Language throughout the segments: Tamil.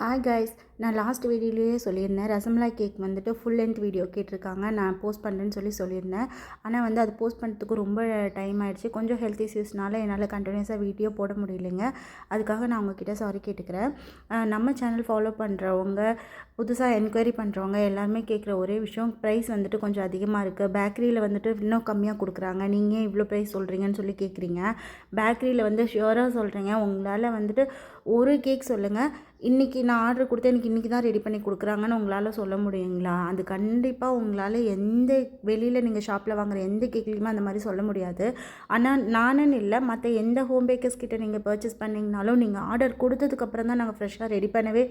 ஹாய் கைஸ், நான் லாஸ்ட் வீடியோலேயே சொல்லியிருந்தேன் ரசமலாய் கேக் வந்துட்டு ஃபுல் லென்த் வீடியோ கேட்டிருக்காங்க. நான் போஸ்ட் பண்ணுறேன்னு சொல்லியிருந்தேன். ஆனால் வந்து அது போஸ்ட் பண்ணுறதுக்கு ரொம்ப டைம் ஆகிடுச்சு. கொஞ்சம் ஹெல்த் இஷ்யூஸ்னால என்னால் கண்டினியூஸாக வீடியோ போட முடியலைங்க. அதுக்காக நான் உங்ககிட்ட சாரி கேட்டுக்கிறேன். நம்ம சேனல் ஃபாலோ பண்ணுறவங்க, புதுசாக என்கொயரி பண்ணுறவங்க எல்லாருமே கேட்குற ஒரே விஷயம், ப்ரைஸ் வந்துட்டு கொஞ்சம் அதிகமாக இருக்குது. பேக்கரியில் வந்துட்டு இன்னும் கம்மியாக கொடுக்குறாங்க, நீங்கள் இவ்வளோ ப்ரைஸ் சொல்கிறீங்கன்னு சொல்லி கேட்குறீங்க. பேக்கரியில் வந்து ஷியோராக சொல்கிறீங்க, உங்களால் வந்துட்டு ஒரு கேக் சொல்லுங்கள், இன்றைக்கி நான் ஆர்டர் கொடுத்து எனக்கு இன்றைக்கி தான் ரெடி பண்ணி கொடுக்குறாங்கன்னு உங்களால் சொல்ல முடியுங்களா? அது கண்டிப்பாக உங்களால் எந்த வெளியில் நீங்கள் ஷாப்பில் வாங்குகிற எந்த கேக்லேயுமே அந்த மாதிரி சொல்ல முடியாது. ஆனால் நானுன்னு இல்லை, மற்ற எந்த ஹோம் பேக்கர்ஸ் கிட்ட நீங்கள் பர்ச்சேஸ் பண்ணிங்கனாலும் நீங்கள் ஆர்டர் கொடுத்ததுக்கப்புறம் தான் நாங்கள் ஃப்ரெஷ்ஷாக ரெடி பண்ணவே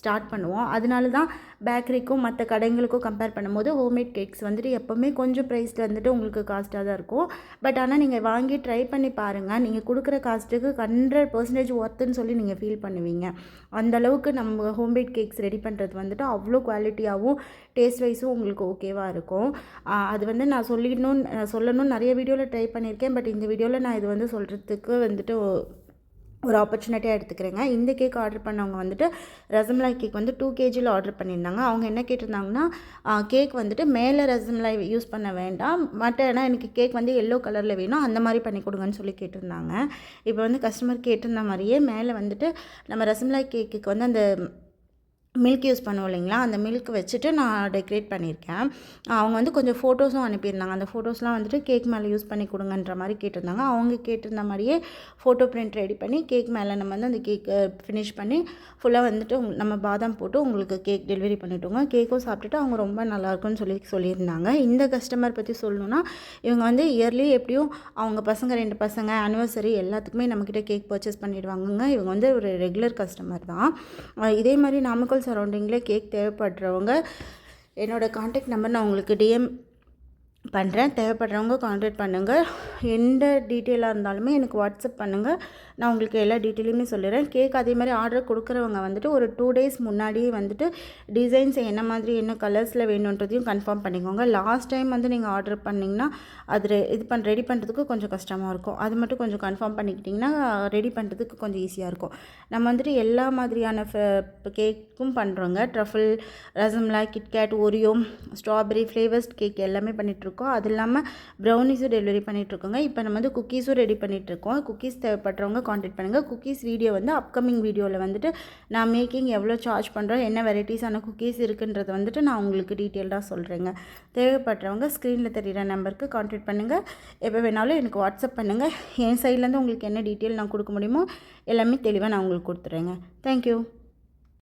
ஸ்டார்ட் பண்ணுவோம். அதனால தான் பேக்கரிக்கும் மற்ற கடைங்களுக்கும் கம்பேர் பண்ணும்போது ஹோம்மேட் கேக்ஸ் வந்துட்டு எப்போவுமே கொஞ்சம் ப்ரைஸில் வந்துட்டு உங்களுக்கு காஸ்ட்டாக தான் இருக்கும். பட் ஆனால் நீங்கள் வாங்கி ட்ரை பண்ணி பாருங்கள், நீங்கள் கொடுக்குற காஸ்ட்டுக்கு 100% ஒர்த்துன்னு சொல்லி நீங்கள் ஃபீல் பண்ணுவீங்க. அந்தளவுக்கு நம்ம ஹோம்மேட் கேக்ஸ் ரெடி பண்ணுறது வந்துட்டு அவ்வளோ குவாலிட்டியாகவும் டேஸ்ட் வைஸும் உங்களுக்கு ஓகேவாக இருக்கும். அது வந்து நான் சொல்லணும்னு நிறைய வீடியோவில் ட்ரை பண்ணியிருக்கேன். பட் இந்த வீடியோவில் நான் இது வந்து சொல்கிறதுக்கு வந்துட்டு ஒரு ஆப்பர்ச்சுனிட்டியாக எடுத்துக்கிறேங்க. இந்த கேக் ஆர்டர் பண்ணவங்க வந்துட்டு ரசமலாய் கேக் வந்து 2 kgயில் ஆர்டர் பண்ணியிருந்தாங்க. அவங்க என்ன கேட்டிருந்தாங்கன்னா, கேக் வந்துட்டு மேலே ரசமலாய் யூஸ் பண்ண வேண்டாம், ஏன்னா எனக்கு கேக் வந்து எல்லோ கலரில் வேணும், அந்த மாதிரி பண்ணி கொடுங்கன்னு சொல்லி கேட்டிருந்தாங்க. இப்போ வந்து கஸ்டமர் கேட்டிருந்த மாதிரியே மேலே வந்துட்டு நம்ம ரசமலாய் கேக்குக்கு வந்து அந்த மில்க் யூஸ் பண்ணுவோம் இல்லைங்களா, அந்த மில்க் வச்சுட்டு நான் டெக்கரேட் பண்ணியிருக்கேன். அவங்க வந்து கொஞ்சம் ஃபோட்டோஸும் அனுப்பியிருந்தாங்க. அந்த ஃபோட்டோஸ்லாம் வந்துட்டு கேக் மேலே யூஸ் பண்ணி கொடுங்கன்ற மாதிரி கேட்டிருந்தாங்க. அவங்க கேட்டிருந்த மாதிரியே ஃபோட்டோ பிரிண்ட் ரெடி பண்ணி கேக் மேலே நம்ம வந்து அந்த கேக்கை ஃபினிஷ் பண்ணி ஃபுல்லாக வந்துட்டு நம்ம பாதாம் போட்டு உங்களுக்கு கேக் டெலிவரி பண்ணிட்டோங்க. கேக்கும் சாப்பிட்டுட்டு அவங்க ரொம்ப நல்லாயிருக்குன்னு சொல்லியிருந்தாங்க. இந்த கஸ்டமர் பற்றி சொல்லணுன்னா, இவங்க வந்து இயர்லி எப்படியும் அவங்க பசங்க 2 பசங்க ஆனிவர்சரி எல்லாத்துக்குமே நம்மக்கிட்ட கேக் பர்ச்சேஸ் பண்ணிடுவாங்கங்க. இவங்க வந்து ஒரு ரெகுலர் கஸ்டமர் தான். இதே மாதிரி நாமக்கல் சரௌண்டிங்கில் கேக் தேவைப்படுறவங்க என்னோடய காண்டாக்ட் நம்பர் நான் உங்களுக்கு டிஎம் பண்ணுறேன். தேவைப்படுறவங்க கான்டாக்ட் பண்ணுங்கள். எந்த டீட்டெயிலாக இருந்தாலுமே எனக்கு வாட்ஸ்அப் பண்ணுங்கள், நான் உங்களுக்கு எல்லா டீட்டெயிலுமே சொல்லிடுறேன். கேக் அதே மாதிரி ஆர்டர் கொடுக்குறவங்க வந்துட்டு ஒரு 2 days முன்னாடியே வந்துட்டு டிசைன்ஸ் என்ன மாதிரி என்ன கலர்ஸில் வேணுன்றதையும் கன்ஃபார்ம் பண்ணிக்கோங்க. லாஸ்ட் டைம் வந்து நீங்கள் ஆர்டர் பண்ணிங்கன்னா அது ரெடி பண்ணுறதுக்கு கொஞ்சம் கஷ்டமாக இருக்கும். அது மட்டும் கொஞ்சம் கன்ஃபார்ம் பண்ணிக்கிட்டிங்கன்னா ரெடி பண்ணுறதுக்கு கொஞ்சம் ஈஸியாக இருக்கும். நம்ம வந்துட்டு எல்லா மாதிரியான கேக்கும் பண்ணுறோங்க. Truffle, rasmalai, KitKat, Oreo, strawberry flavours cake எல்லாமே பண்ணிகிட்ருக்கோம். அது இல்லாமல் ப்ரௌனிஸும் டெலிவரி பண்ணிகிட்ருக்கோங்க. இப்போ நம்ம வந்து குக்கீஸும் ரெடி பண்ணிகிட்ருக்கோம். குக்கீஸ் தேவைப்படுறவங்க கான்டாக்ட் பண்ணுங்கள். குக்கீஸ் வீடியோ வந்து அப்கமிங் வீடியோவில் வந்துட்டு நான் மேக்கிங் எவ்வளோ சார்ஜ் பண்ணுறோம், என்ன வெரைட்டிஸான குக்கீஸ் இருக்குன்றதை வந்துட்டு நான் உங்களுக்கு டீட்டெயில்டாக சொல்கிறேங்க. தேவைப்படுறவங்க ஸ்க்ரீனில் தெரிகிற நம்பருக்கு கான்டாக்ட் பண்ணுங்கள். எப்போ வேணாலும் எனக்கு வாட்ஸ்அப் பண்ணுங்கள். என் சைட்லேருந்து உங்களுக்கு என்ன டீட்டெயில் நான் கொடுக்க முடியுமோ எல்லாமே தெளிவாக நான் உங்களுக்கு கொடுத்துட்றேங்க. தேங்க்யூ.